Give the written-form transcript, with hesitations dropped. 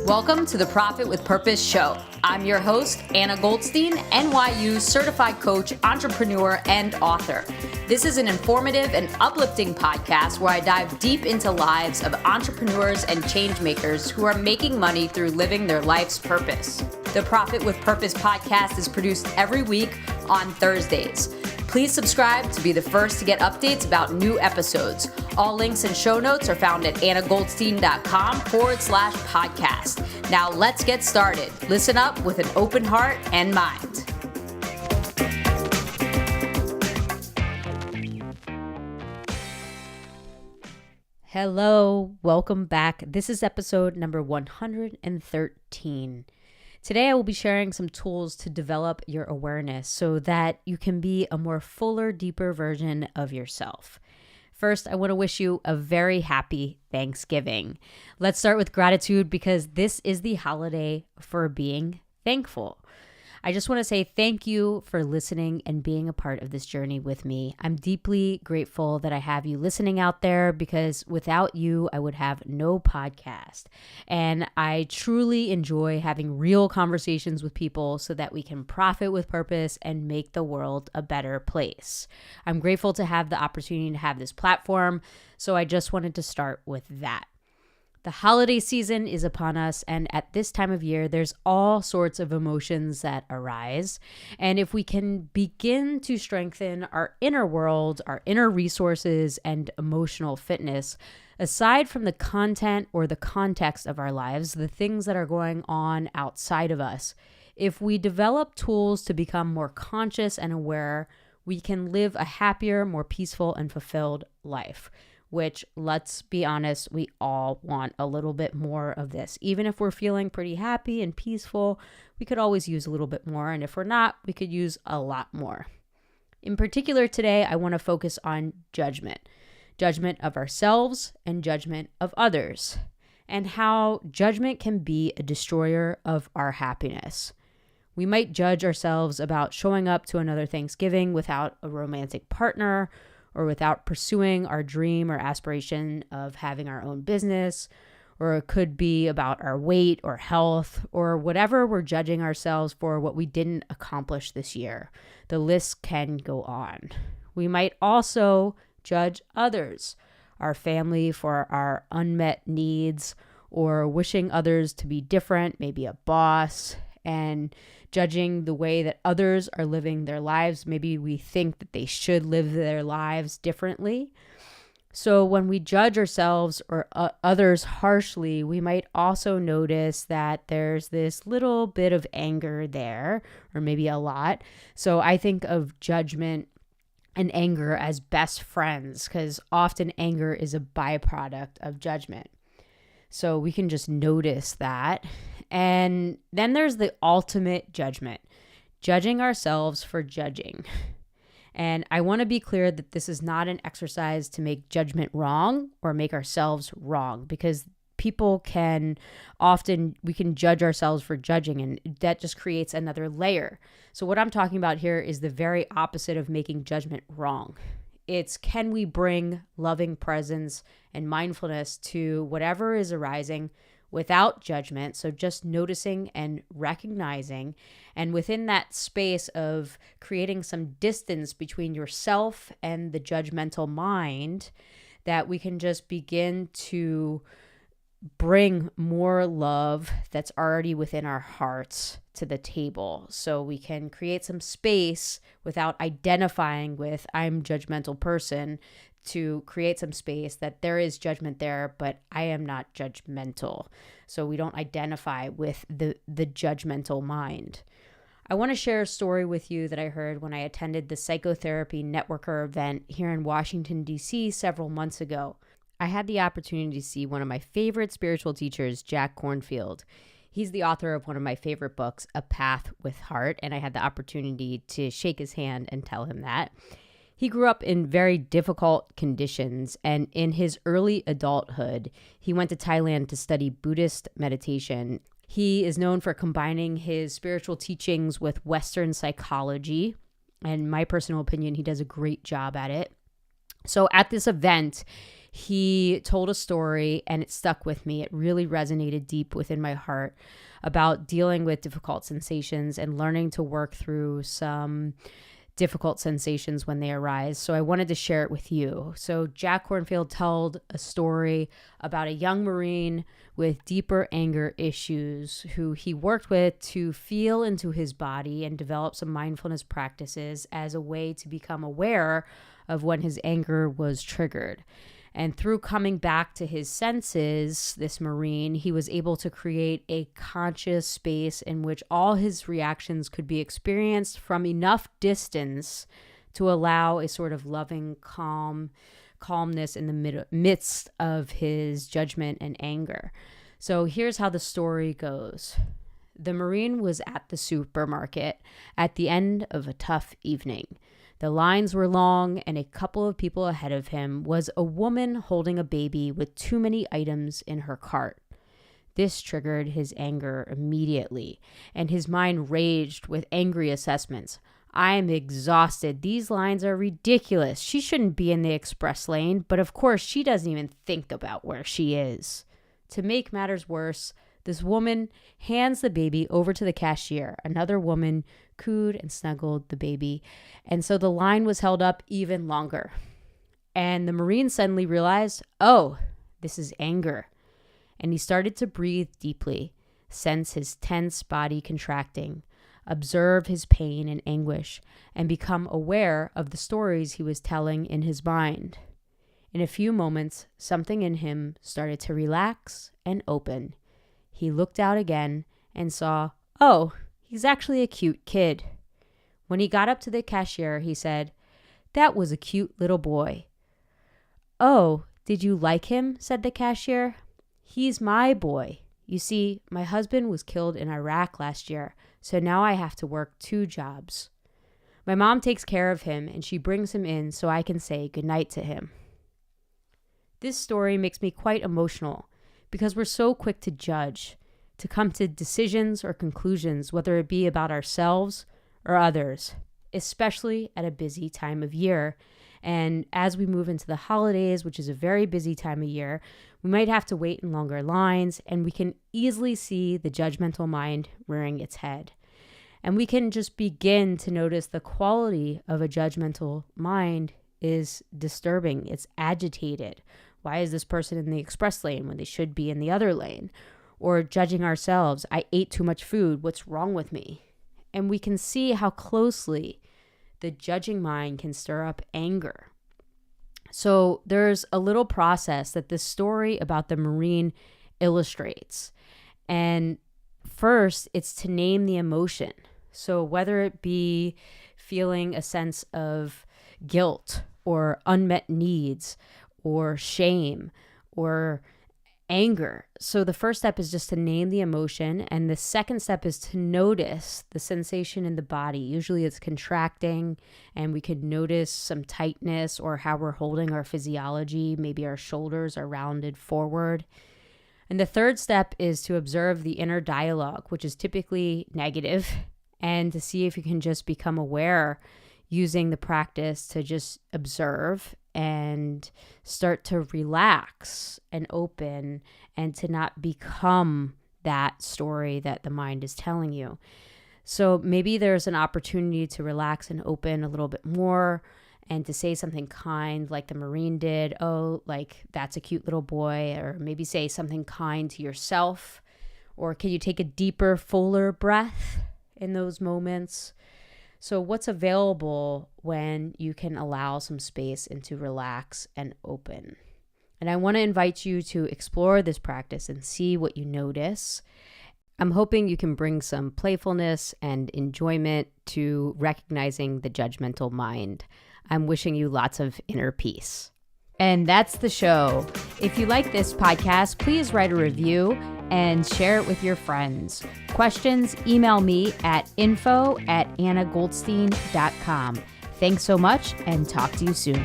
Welcome to the Profit with Purpose show. I'm your host, Anna Goldstein, NYU certified coach, entrepreneur, and author. This is an informative and uplifting podcast where I dive deep into lives of entrepreneurs and change makers who are making money through living their life's purpose. The Profit with Purpose podcast is produced every week on Thursdays. Please subscribe to be the first to get updates about new episodes. All links and show notes are found at annagoldstein.com/podcast. Now let's get started. Listen up with an open heart and mind. Hello, welcome back. This is episode number 113. Today, I will be sharing some tools to develop your awareness so that you can be a more fuller, deeper version of yourself. First, I want to wish you a very happy Thanksgiving. Let's start with gratitude because this is the holiday for being thankful. I just want to say thank you for listening and being a part of this journey with me. I'm deeply grateful that I have you listening out there because without you, I would have no podcast. And I truly enjoy having real conversations with people so that we can profit with purpose and make the world a better place. I'm grateful to have the opportunity to have this platform, so I just wanted to start with that. The holiday season is upon us, and at this time of year, there's all sorts of emotions that arise. And if we can begin to strengthen our inner world, our inner resources, and emotional fitness, aside from the content or the context of our lives, the things that are going on outside of us, if we develop tools to become more conscious and aware, we can live a happier, more peaceful, and fulfilled life. Which, let's be honest, we all want a little bit more of this. Even if we're feeling pretty happy and peaceful, we could always use a little bit more. And if we're not, we could use a lot more. In particular, today, I want to focus on judgment. Judgment of ourselves and judgment of others. And how judgment can be a destroyer of our happiness. We might judge ourselves about showing up to another Thanksgiving without a romantic partner, or without pursuing our dream or aspiration of having our own business, or it could be about our weight or health, or whatever we're judging ourselves for what we didn't accomplish this year. The list can go on. We might also judge others, our family for our unmet needs, or wishing others to be different, maybe a boss, and judging the way that others are living their lives. Maybe we think that they should live their lives differently. So when we judge ourselves or others harshly, we might also notice that there's this little bit of anger there, or maybe a lot. So I think of judgment and anger as best friends because often anger is a byproduct of judgment. So we can just notice that. And then there's the ultimate judgment, judging ourselves for judging. And I want to be clear that this is not an exercise to make judgment wrong or make ourselves wrong, because people we can judge ourselves for judging, and that just creates another layer. So what I'm talking about here is the very opposite of making judgment wrong. It's, can we bring loving presence and mindfulness to whatever is arising without judgment? So just noticing and recognizing, and within that space of creating some distance between yourself and the judgmental mind, that we can just begin to bring more love that's already within our hearts to the table. So we can create some space without identifying with I'm judgmental person, to create some space that there is judgment there, but I am not judgmental. So we don't identify with the judgmental mind. I want to share a story with you that I heard when I attended the Psychotherapy Networker event here in Washington, D.C. several months ago. I had the opportunity to see one of my favorite spiritual teachers, Jack Kornfield. He's the author of one of my favorite books, A Path with Heart, and I had the opportunity to shake his hand and tell him that. He grew up in very difficult conditions, and in his early adulthood, he went to Thailand to study Buddhist meditation. He is known for combining his spiritual teachings with Western psychology, and in my personal opinion, he does a great job at it. So at this event, he told a story and it stuck with me. It really resonated deep within my heart about dealing with difficult sensations and learning to work through some difficult sensations when they arise. So I wanted to share it with you. So Jack Kornfield told a story about a young Marine with deeper anger issues who he worked with to feel into his body and develop some mindfulness practices as a way to become aware of when his anger was triggered. And through coming back to his senses, this Marine, he was able to create a conscious space in which all his reactions could be experienced from enough distance to allow a sort of loving calmness in the midst of his judgment and anger. So here's how the story goes. The Marine was at the supermarket at the end of a tough evening. The lines were long, and a couple of people ahead of him was a woman holding a baby with too many items in her cart. This triggered his anger immediately, and his mind raged with angry assessments. I'm exhausted. These lines are ridiculous. She shouldn't be in the express lane, but of course she doesn't even think about where she is. To make matters worse, this woman hands the baby over to the cashier. Another woman cooed and snuggled the baby, and so the line was held up even longer. And the Marine suddenly realized, oh, this is anger. And he started to breathe deeply, sense his tense body contracting, observe his pain and anguish, and become aware of the stories he was telling in his mind. In a few moments, something in him started to relax and open. He looked out again and saw, oh, he's actually a cute kid. When he got up to the cashier, he said, that was a cute little boy. Oh, did you like him? Said the cashier. He's my boy. You see, my husband was killed in Iraq last year, so now I have to work 2 jobs. My mom takes care of him and she brings him in so I can say goodnight to him. This story makes me quite emotional because we're so quick to judge, to come to decisions or conclusions, whether it be about ourselves or others, especially at a busy time of year. And as we move into the holidays, which is a very busy time of year, we might have to wait in longer lines, and we can easily see the judgmental mind rearing its head. And we can just begin to notice the quality of a judgmental mind is disturbing. It's agitated. Why is this person in the express lane when they should be in the other lane? Or judging ourselves. I ate too much food. What's wrong with me? And we can see how closely the judging mind can stir up anger. So there's a little process that this story about the Marine illustrates. And first, it's to name the emotion. So whether it be feeling a sense of guilt or unmet needs or shame or anger. So the first step is just to name the emotion. And the second step is to notice the sensation in the body. Usually it's contracting, and we could notice some tightness or how we're holding our physiology. Maybe our shoulders are rounded forward. And the third step is to observe the inner dialogue, which is typically negative, and to see if you can just become aware using the practice to just observe and start to relax and open and to not become that story that the mind is telling you. So maybe there's an opportunity to relax and open a little bit more and to say something kind like the Marine did. Oh, like that's a cute little boy. Or maybe say something kind to yourself. Or can you take a deeper, fuller breath in those moments? So what's available when you can allow some space and to relax and open? And I want to invite you to explore this practice and see what you notice. I'm hoping you can bring some playfulness and enjoyment to recognizing the judgmental mind. I'm wishing you lots of inner peace. And that's the show. If you like this podcast, please write a review and share it with your friends. Questions, email me at info@annagoldstein.com. Thanks so much and talk to you soon.